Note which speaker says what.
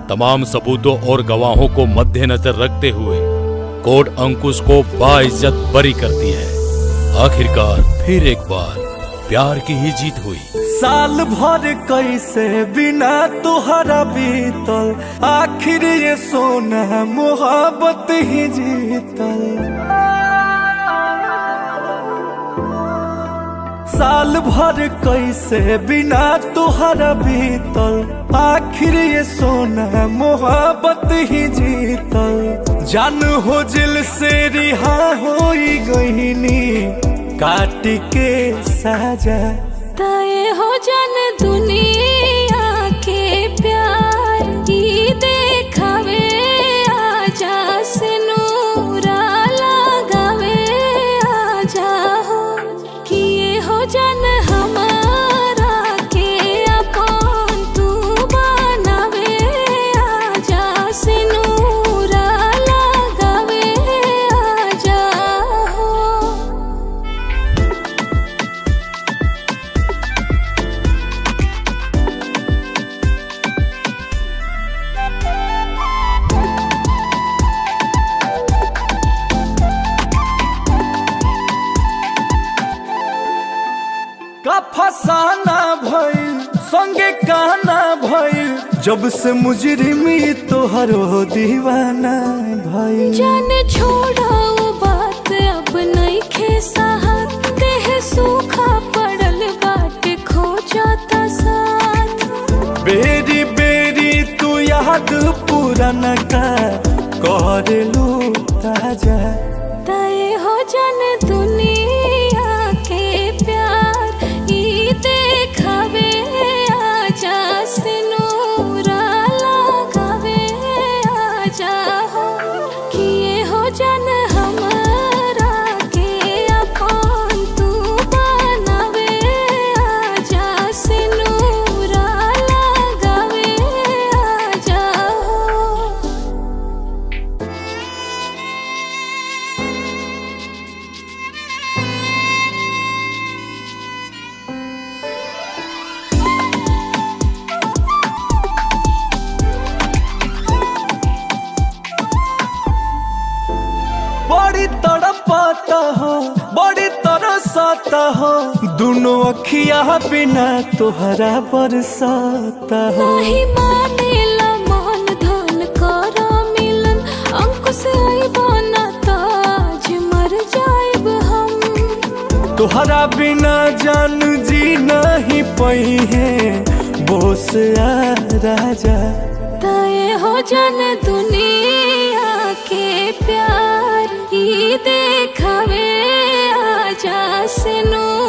Speaker 1: तमाम सबूतों और गवाहों को मद्देनजर रखते हुए कोर्ट अंकुश को बाइज्जत बरी करती है। आखिरकार फिर एक बार प्यार की ही जीत हुई।
Speaker 2: साल भर कैसे बिना तुहरा बीतल, आखिर ये सोना मोहब्बत ही जीतल। साल भर कैसे बिना तुहरा बीतल, आखिर ये सोना मोहब्बत ही जीतल। जान हो दिल से रिहा हो गईनी, काट के साजा
Speaker 3: तय हो जान दुनिया के प्यार की देखावे, आजा से नूरा लगावे, आजा हो किए हो जान हमारा के अपन तू बनावे, आजा से नूरा लगावे, आजा हो।
Speaker 2: का फसाना भइल संगे कहना भइल, जब से मुजरिमी तोहरो दीवाना भइल।
Speaker 3: जान छोड़ा वो बात अब नहीं खे साहत, देह सूखा पड़ल बाटे खो जाता साथ।
Speaker 2: बेरी बेरी तू याद पुराना का कर लू ताजा,
Speaker 3: तय हो जान दुनिया के प्यार ई देखावे, आजा से नूरा लगावे, आजा हो किए हो जान हमारा के अपन तू बनावे, आजा से नूरा लगावे, आजा हो।
Speaker 2: बड़ी तड़पाता हो बड़ी तरसाता हो, दोनों अखिया बिना तोहरा बरसाता हो।
Speaker 3: नहीं मानेला मन धन करा मिलन, अंकुश आइबो ना ताज मर जाइब हम।
Speaker 2: तोहरा बिना जान जी नहीं पई है, बोस आ राजा
Speaker 3: तय हो जान दुनिया के प्यार ई देखावे, आजा से नूरा